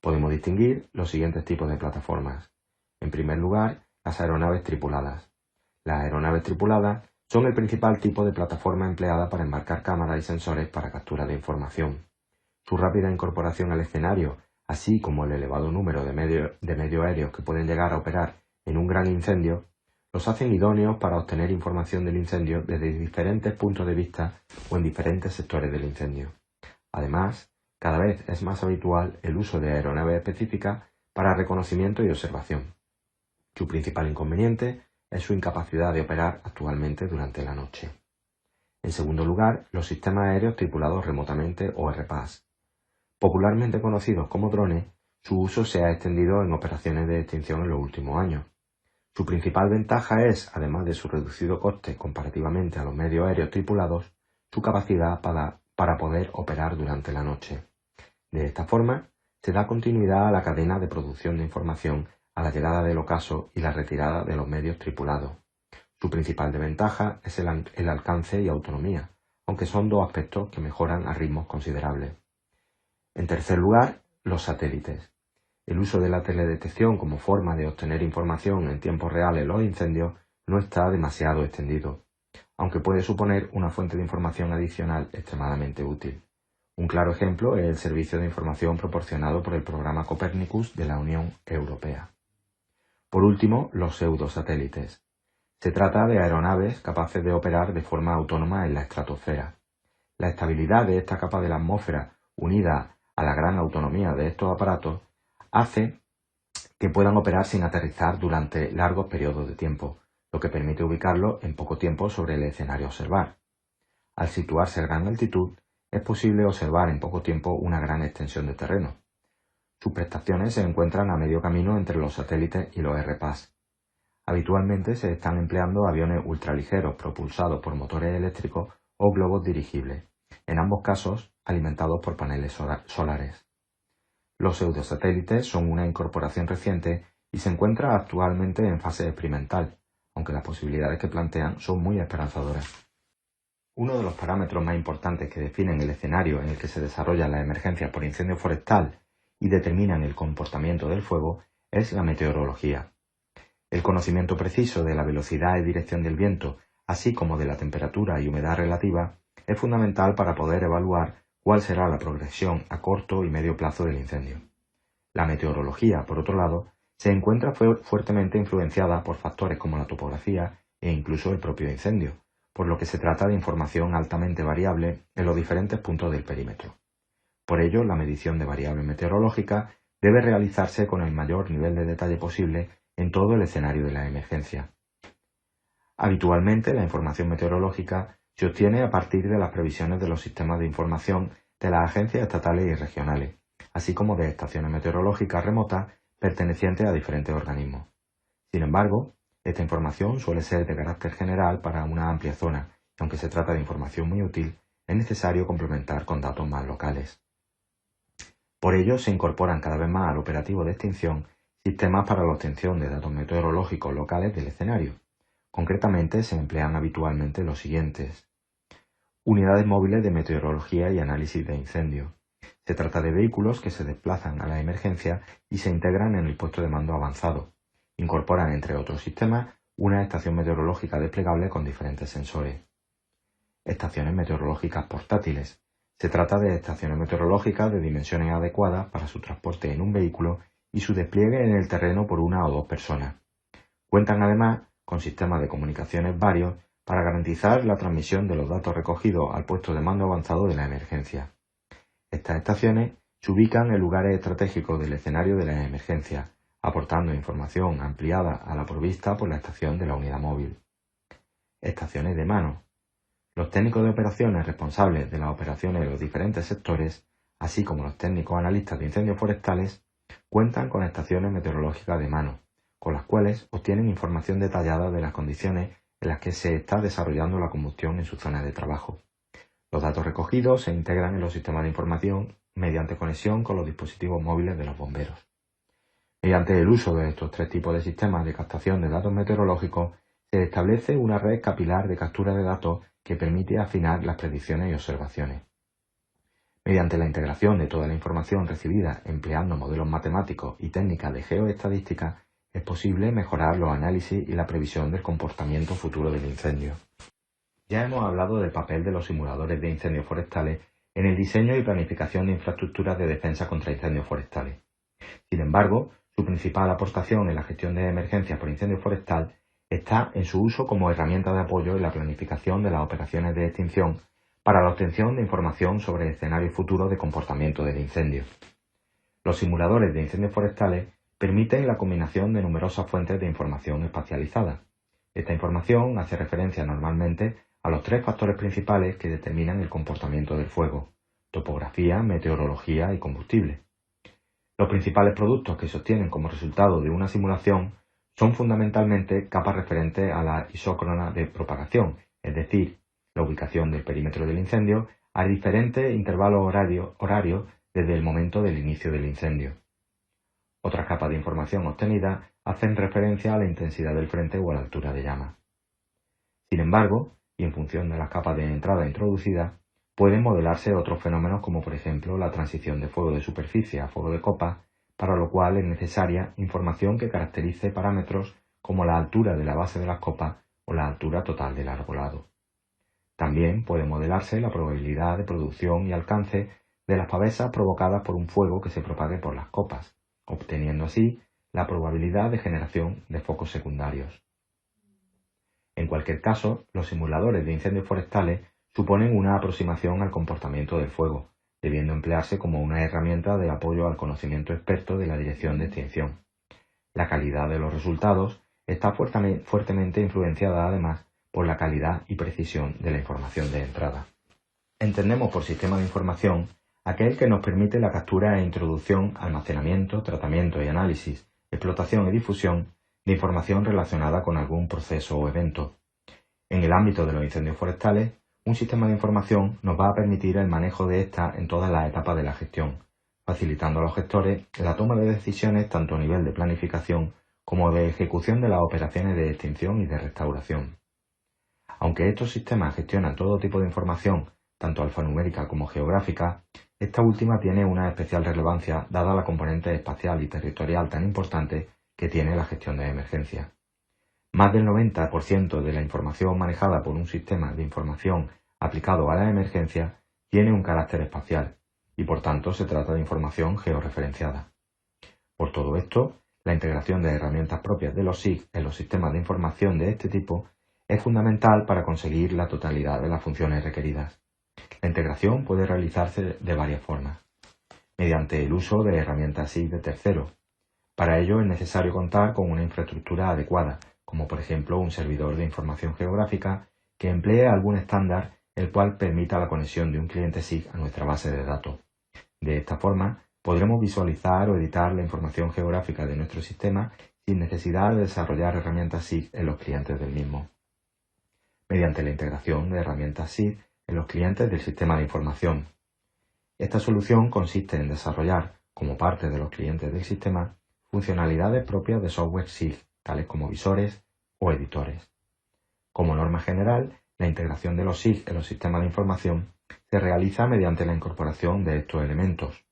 Podemos distinguir los siguientes tipos de plataformas. En primer lugar, las aeronaves tripuladas. Las aeronaves tripuladas son el principal tipo de plataforma empleada para embarcar cámaras y sensores para captura de información. Su rápida incorporación al escenario, así como el elevado número de medios aéreos que pueden llegar a operar en un gran incendio, los hacen idóneos para obtener información del incendio desde diferentes puntos de vista o en diferentes sectores del incendio. Además, cada vez es más habitual el uso de aeronaves específicas para reconocimiento y observación. Su principal inconveniente es su incapacidad de operar actualmente durante la noche. En segundo lugar, los sistemas aéreos tripulados remotamente o RPAS. Popularmente conocidos como drones, su uso se ha extendido en operaciones de extinción en los últimos años. Su principal ventaja es, además de su reducido coste comparativamente a los medios aéreos tripulados, su capacidad para poder operar durante la noche. De esta forma, se da continuidad a la cadena de producción de información a la llegada del ocaso y la retirada de los medios tripulados. Su principal desventaja es el alcance y autonomía, aunque son dos aspectos que mejoran a ritmos considerables. En tercer lugar, los satélites. El uso de la teledetección como forma de obtener información en tiempo real en los incendios no está demasiado extendido, aunque puede suponer una fuente de información adicional extremadamente útil. Un claro ejemplo es el servicio de información proporcionado por el programa Copernicus de la Unión Europea. Por último, los pseudosatélites. Se trata de aeronaves capaces de operar de forma autónoma en la estratosfera. La estabilidad de esta capa de la atmósfera, unida a la gran autonomía de estos aparatos, hace que puedan operar sin aterrizar durante largos periodos de tiempo, lo que permite ubicarlos en poco tiempo sobre el escenario a observar. Al situarse a gran altitud, es posible observar en poco tiempo una gran extensión de terreno. Sus prestaciones se encuentran a medio camino entre los satélites y los RPAS. Habitualmente se están empleando aviones ultraligeros propulsados por motores eléctricos o globos dirigibles, en ambos casos alimentados por paneles solares. Los pseudosatélites son una incorporación reciente y se encuentra actualmente en fase experimental, aunque las posibilidades que plantean son muy esperanzadoras. Uno de los parámetros más importantes que definen el escenario en el que se desarrollan las emergencias por incendio forestal y determinan el comportamiento del fuego es la meteorología. El conocimiento preciso de la velocidad y dirección del viento, así como de la temperatura y humedad relativa, es fundamental para poder evaluar cuál será la progresión a corto y medio plazo del incendio. La meteorología, por otro lado, se encuentra fuertemente influenciada por factores como la topografía e incluso el propio incendio, por lo que se trata de información altamente variable en los diferentes puntos del perímetro. Por ello, la medición de variables meteorológicas debe realizarse con el mayor nivel de detalle posible en todo el escenario de la emergencia. Habitualmente, la información meteorológica se obtiene a partir de las previsiones de los sistemas de información de las agencias estatales y regionales, así como de estaciones meteorológicas remotas pertenecientes a diferentes organismos. Sin embargo, esta información suele ser de carácter general para una amplia zona, y aunque se trata de información muy útil, es necesario complementar con datos más locales. Por ello, se incorporan cada vez más al operativo de extinción sistemas para la obtención de datos meteorológicos locales del escenario. Concretamente, se emplean habitualmente los siguientes: unidades móviles de meteorología y análisis de incendio. Se trata de vehículos que se desplazan a la emergencia y se integran en el puesto de mando avanzado. Incorporan, entre otros sistemas, una estación meteorológica desplegable con diferentes sensores. Estaciones meteorológicas portátiles. Se trata de estaciones meteorológicas de dimensiones adecuadas para su transporte en un vehículo y su despliegue en el terreno por una o dos personas. Cuentan además con sistemas de comunicaciones varios para garantizar la transmisión de los datos recogidos al puesto de mando avanzado de la emergencia. Estas estaciones se ubican en lugares estratégicos del escenario de la emergencia, aportando información ampliada a la provista por la estación de la unidad móvil. Estaciones de mano. Los técnicos de operaciones responsables de las operaciones de los diferentes sectores, así como los técnicos analistas de incendios forestales, cuentan con estaciones meteorológicas de mano, con las cuales obtienen información detallada de las condiciones en las que se está desarrollando la combustión en su zona de trabajo. Los datos recogidos se integran en los sistemas de información mediante conexión con los dispositivos móviles de los bomberos. Mediante el uso de estos tres tipos de sistemas de captación de datos meteorológicos, se establece una red capilar de captura de datos que permite afinar las predicciones y observaciones. Mediante la integración de toda la información recibida empleando modelos matemáticos y técnicas de geoestadística, es posible mejorar los análisis y la previsión del comportamiento futuro del incendio. Ya hemos hablado del papel de los simuladores de incendios forestales en el diseño y planificación de infraestructuras de defensa contra incendios forestales. Sin embargo, su principal aportación en la gestión de emergencias por incendio forestal está en su uso como herramienta de apoyo en la planificación de las operaciones de extinción para la obtención de información sobre escenarios futuros de comportamiento del incendio. Los simuladores de incendios forestales permiten la combinación de numerosas fuentes de información espacializada. Esta información hace referencia normalmente a los tres factores principales que determinan el comportamiento del fuego: topografía, meteorología y combustible. Los principales productos que se obtienen como resultado de una simulación son fundamentalmente capas referentes a la isócrona de propagación, es decir, la ubicación del perímetro del incendio a diferentes intervalos horarios desde el momento del inicio del incendio. Otras capas de información obtenidas hacen referencia a la intensidad del frente o a la altura de llama. Sin embargo, y en función de las capas de entrada introducidas, pueden modelarse otros fenómenos como por ejemplo la transición de fuego de superficie a fuego de copa, para lo cual es necesaria información que caracterice parámetros como la altura de la base de las copas o la altura total del arbolado. También puede modelarse la probabilidad de producción y alcance de las pavesas provocadas por un fuego que se propague por las copas, obteniendo así la probabilidad de generación de focos secundarios. En cualquier caso, los simuladores de incendios forestales suponen una aproximación al comportamiento del fuego, debiendo emplearse como una herramienta de apoyo al conocimiento experto de la dirección de extinción. La calidad de los resultados está fuertemente influenciada además por la calidad y precisión de la información de entrada. Entendemos por sistema de información aquel que nos permite la captura e introducción, almacenamiento, tratamiento y análisis, explotación y difusión de información relacionada con algún proceso o evento. En el ámbito de los incendios forestales, un sistema de información nos va a permitir el manejo de esta en todas las etapas de la gestión, facilitando a los gestores la toma de decisiones tanto a nivel de planificación como de ejecución de las operaciones de extinción y de restauración. Aunque estos sistemas gestionan todo tipo de información, tanto alfanumérica como geográfica, esta última tiene una especial relevancia dada la componente espacial y territorial tan importante que tiene la gestión de emergencias. Más del 90% de la información manejada por un sistema de información aplicado a la emergencia tiene un carácter espacial y por tanto se trata de información georreferenciada. Por todo esto, la integración de herramientas propias de los SIG en los sistemas de información de este tipo es fundamental para conseguir la totalidad de las funciones requeridas. La integración puede realizarse de varias formas. Mediante el uso de herramientas SIG de terceros. Para ello es necesario contar con una infraestructura adecuada, como por ejemplo un servidor de información geográfica que emplee algún estándar el cual permita la conexión de un cliente SIG a nuestra base de datos. De esta forma, podremos visualizar o editar la información geográfica de nuestro sistema sin necesidad de desarrollar herramientas SIG en los clientes del mismo. Mediante la integración de herramientas SIG en los clientes del sistema de información. Esta solución consiste en desarrollar, como parte de los clientes del sistema, funcionalidades propias de software SIG, tales como visores o editores. Como norma general, la integración de los SIG en los sistemas de información se realiza mediante la incorporación de estos elementos.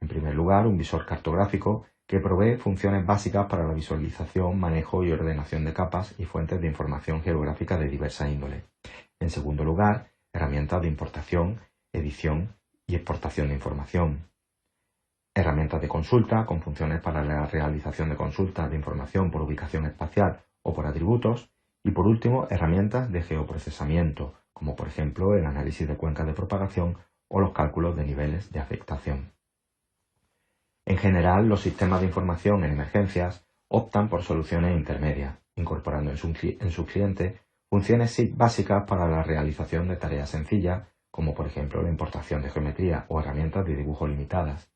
En primer lugar, un visor cartográfico que provee funciones básicas para la visualización, manejo y ordenación de capas y fuentes de información geográfica de diversa índole. En segundo lugar, herramientas de importación, edición y exportación de información. Herramientas de consulta con funciones para la realización de consultas de información por ubicación espacial o por atributos. Y por último, herramientas de geoprocesamiento, como por ejemplo el análisis de cuencas de propagación o los cálculos de niveles de afectación. En general, los sistemas de información en emergencias optan por soluciones intermedias, incorporando en sus clientes funciones SIG básicas para la realización de tareas sencillas, como por ejemplo la importación de geometría o herramientas de dibujo limitadas.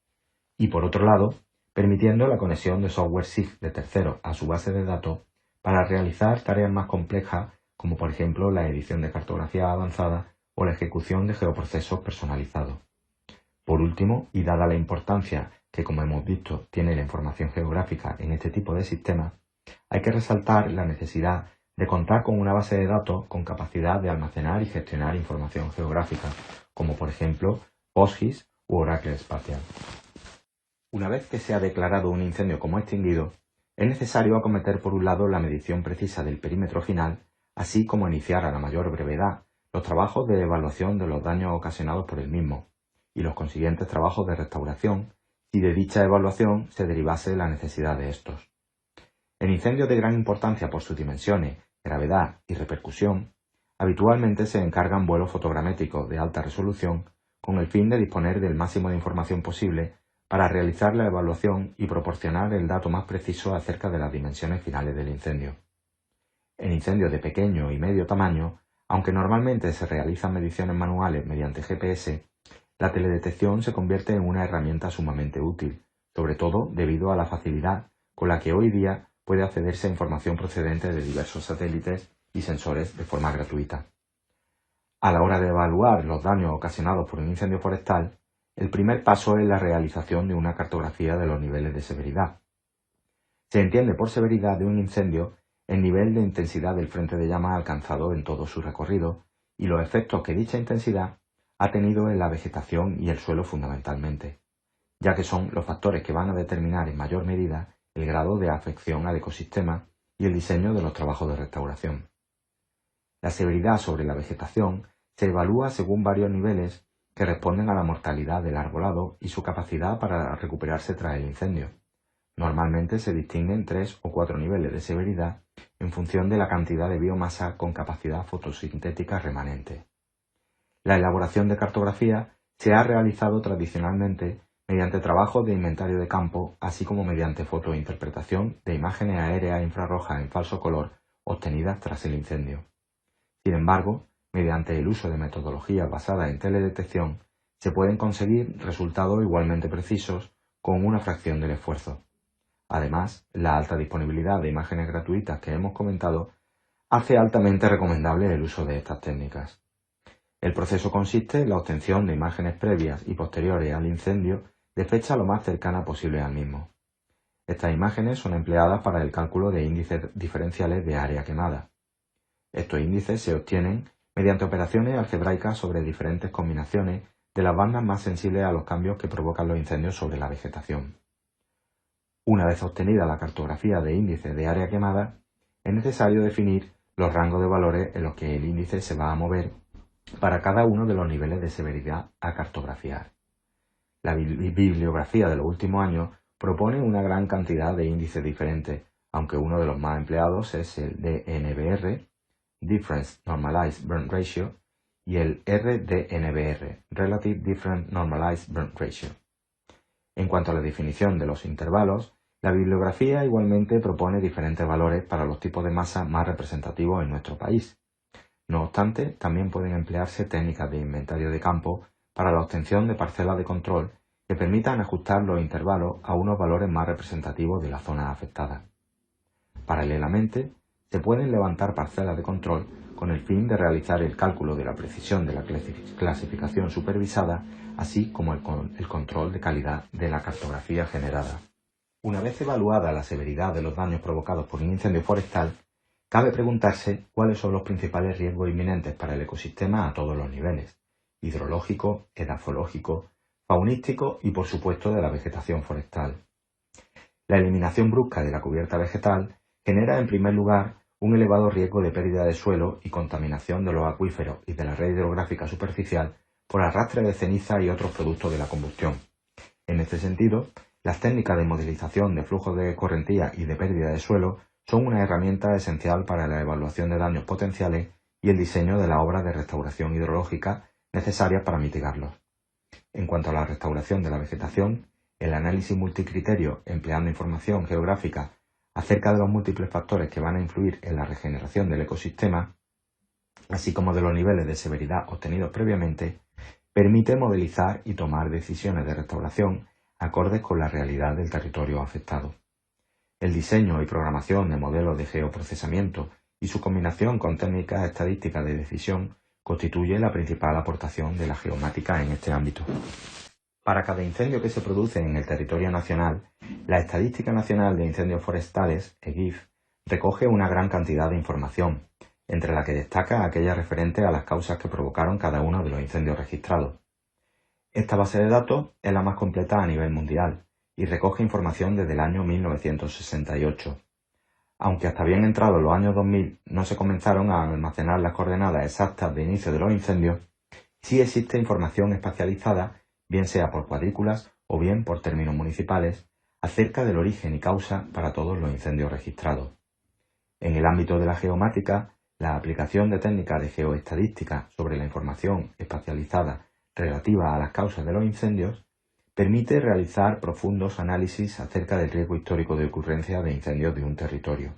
Y por otro lado, permitiendo la conexión de software SIG de terceros a su base de datos para realizar tareas más complejas, como por ejemplo la edición de cartografía avanzada o la ejecución de geoprocesos personalizados. Por último, y dada la importancia que, como hemos visto, tiene la información geográfica en este tipo de sistemas, hay que resaltar la necesidad de contar con una base de datos con capacidad de almacenar y gestionar información geográfica, como por ejemplo PostGIS u Oracle Spatial. Una vez que se ha declarado un incendio como extinguido, es necesario acometer por un lado la medición precisa del perímetro final, así como iniciar a la mayor brevedad los trabajos de evaluación de los daños ocasionados por el mismo, y los consiguientes trabajos de restauración, si de dicha evaluación se derivase la necesidad de estos. En incendios de gran importancia por sus dimensiones, gravedad y repercusión, habitualmente se encargan vuelos fotogramétricos de alta resolución con el fin de disponer del máximo de información posible para realizar la evaluación y proporcionar el dato más preciso acerca de las dimensiones finales del incendio. En incendios de pequeño y medio tamaño, aunque normalmente se realizan mediciones manuales mediante GPS, la teledetección se convierte en una herramienta sumamente útil, sobre todo debido a la facilidad con la que hoy día puede accederse a información procedente de diversos satélites y sensores de forma gratuita. A la hora de evaluar los daños ocasionados por un incendio forestal, el primer paso es la realización de una cartografía de los niveles de severidad. Se entiende por severidad de un incendio el nivel de intensidad del frente de llama alcanzado en todo su recorrido y los efectos que dicha intensidad ha tenido en la vegetación y el suelo fundamentalmente, ya que son los factores que van a determinar en mayor medida el grado de afección al ecosistema y el diseño de los trabajos de restauración. La severidad sobre la vegetación se evalúa según varios niveles que responden a la mortalidad del arbolado y su capacidad para recuperarse tras el incendio. Normalmente se distinguen 3 o 4 niveles de severidad en función de la cantidad de biomasa con capacidad fotosintética remanente. La elaboración de cartografía se ha realizado tradicionalmente mediante trabajos de inventario de campo, así como mediante fotointerpretación de imágenes aéreas infrarrojas en falso color obtenidas tras el incendio. Sin embargo, mediante el uso de metodologías basadas en teledetección, se pueden conseguir resultados igualmente precisos con una fracción del esfuerzo. Además, la alta disponibilidad de imágenes gratuitas que hemos comentado hace altamente recomendable el uso de estas técnicas. El proceso consiste en la obtención de imágenes previas y posteriores al incendio de fecha lo más cercana posible al mismo. Estas imágenes son empleadas para el cálculo de índices diferenciales de área quemada. Estos índices se obtienen mediante operaciones algebraicas sobre diferentes combinaciones de las bandas más sensibles a los cambios que provocan los incendios sobre la vegetación. Una vez obtenida la cartografía de índices de área quemada, es necesario definir los rangos de valores en los que el índice se va a mover para cada uno de los niveles de severidad a cartografiar. La bibliografía de los últimos años propone una gran cantidad de índices diferentes, aunque uno de los más empleados es el DNBR, Difference Normalized Burn Ratio, y el RDNBR, Relative Difference Normalized Burn Ratio. En cuanto a la definición de los intervalos, la bibliografía igualmente propone diferentes valores para los tipos de masa más representativos en nuestro país. No obstante, también pueden emplearse técnicas de inventario de campo para la obtención de parcelas de control que permitan ajustar los intervalos a unos valores más representativos de la zona afectada. Paralelamente, se pueden levantar parcelas de control con el fin de realizar el cálculo de la precisión de la clasificación supervisada, así como el control de calidad de la cartografía generada. Una vez evaluada la severidad de los daños provocados por un incendio forestal, cabe preguntarse cuáles son los principales riesgos inminentes para el ecosistema a todos los niveles: hidrológico, edafológico, faunístico y, por supuesto, de la vegetación forestal. La eliminación brusca de la cubierta vegetal genera, en primer lugar, un elevado riesgo de pérdida de suelo y contaminación de los acuíferos y de la red hidrográfica superficial por arrastre de ceniza y otros productos de la combustión. En este sentido, las técnicas de modelización de flujos de correntía y de pérdida de suelo son una herramienta esencial para la evaluación de daños potenciales y el diseño de las obras de restauración hidrológica necesarias para mitigarlos. En cuanto a la restauración de la vegetación, el análisis multicriterio empleando información geográfica acerca de los múltiples factores que van a influir en la regeneración del ecosistema, así como de los niveles de severidad obtenidos previamente, permite modelizar y tomar decisiones de restauración acordes con la realidad del territorio afectado. El diseño y programación de modelos de geoprocesamiento y su combinación con técnicas estadísticas de decisión constituye la principal aportación de la geomática en este ámbito. Para cada incendio que se produce en el territorio nacional, la Estadística Nacional de Incendios Forestales, EGIF, recoge una gran cantidad de información, entre la que destaca aquella referente a las causas que provocaron cada uno de los incendios registrados. Esta base de datos es la más completa a nivel mundial y recoge información desde el año 1968. Aunque hasta bien entrados los años 2000 no se comenzaron a almacenar las coordenadas exactas de inicio de los incendios, sí existe información espacializada, bien sea por cuadrículas o bien por términos municipales, acerca del origen y causa para todos los incendios registrados. En el ámbito de la geomática, la aplicación de técnicas de geoestadística sobre la información espacializada relativa a las causas de los incendios permite realizar profundos análisis acerca del riesgo histórico de ocurrencia de incendios de un territorio.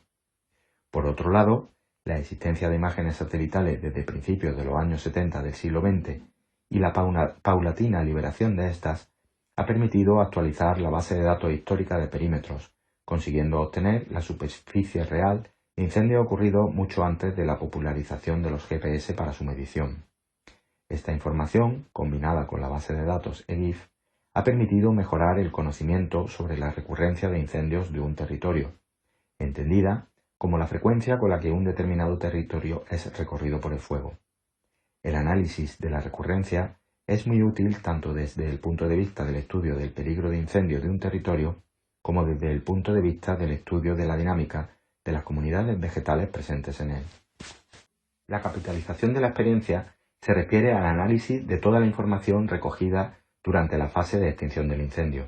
Por otro lado, la existencia de imágenes satelitales desde principios de los años 70 del siglo XX y la paulatina liberación de estas ha permitido actualizar la base de datos histórica de perímetros, consiguiendo obtener la superficie real de incendios ocurridos mucho antes de la popularización de los GPS para su medición. Esta información, combinada con la base de datos EGIF, ha permitido mejorar el conocimiento sobre la recurrencia de incendios de un territorio, entendida como la frecuencia con la que un determinado territorio es recorrido por el fuego. El análisis de la recurrencia es muy útil tanto desde el punto de vista del estudio del peligro de incendio de un territorio como desde el punto de vista del estudio de la dinámica de las comunidades vegetales presentes en él. La capitalización de la experiencia se refiere al análisis de toda la información recogida durante la fase de extinción del incendio,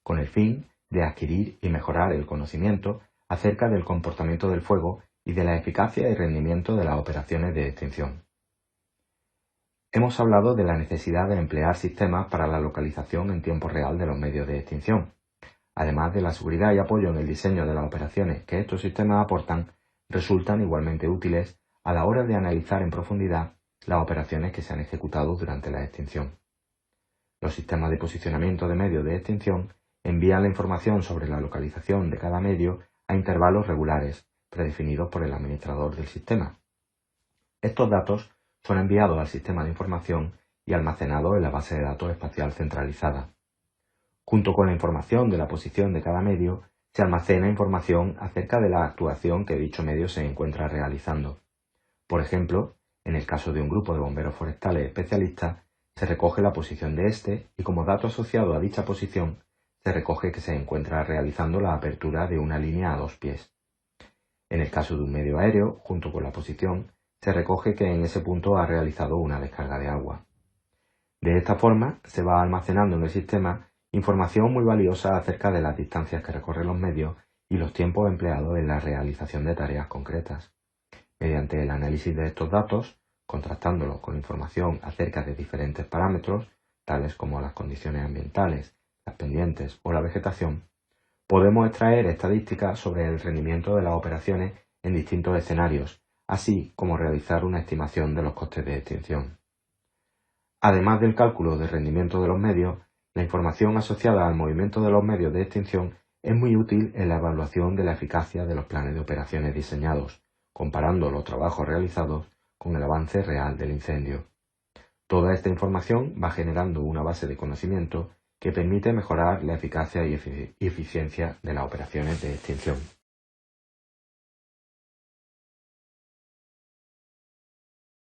con el fin de adquirir y mejorar el conocimiento acerca del comportamiento del fuego y de la eficacia y rendimiento de las operaciones de extinción. Hemos hablado de la necesidad de emplear sistemas para la localización en tiempo real de los medios de extinción. Además de la seguridad y apoyo en el diseño de las operaciones que estos sistemas aportan, resultan igualmente útiles a la hora de analizar en profundidad las operaciones que se han ejecutado durante la extinción. Los sistemas de posicionamiento de medios de extinción envían la información sobre la localización de cada medio a intervalos regulares, predefinidos por el administrador del sistema. Estos datos son enviados al sistema de información y almacenados en la base de datos espacial centralizada. Junto con la información de la posición de cada medio, se almacena información acerca de la actuación que dicho medio se encuentra realizando. Por ejemplo, en el caso de un grupo de bomberos forestales especialistas, se recoge la posición de éste y como dato asociado a dicha posición, se recoge que se encuentra realizando la apertura de una línea a 2 pies. En el caso de un medio aéreo, junto con la posición, se recoge que en ese punto ha realizado una descarga de agua. De esta forma, se va almacenando en el sistema información muy valiosa acerca de las distancias que recorren los medios y los tiempos empleados en la realización de tareas concretas. Mediante el análisis de estos datos, contrastándolos con información acerca de diferentes parámetros, tales como las condiciones ambientales, las pendientes o la vegetación, podemos extraer estadísticas sobre el rendimiento de las operaciones en distintos escenarios, así como realizar una estimación de los costes de extinción. Además del cálculo de rendimiento de los medios, la información asociada al movimiento de los medios de extinción es muy útil en la evaluación de la eficacia de los planes de operaciones diseñados, comparando los trabajos realizados con el avance real del incendio. Toda esta información va generando una base de conocimiento que permite mejorar la eficacia y eficiencia de las operaciones de extinción.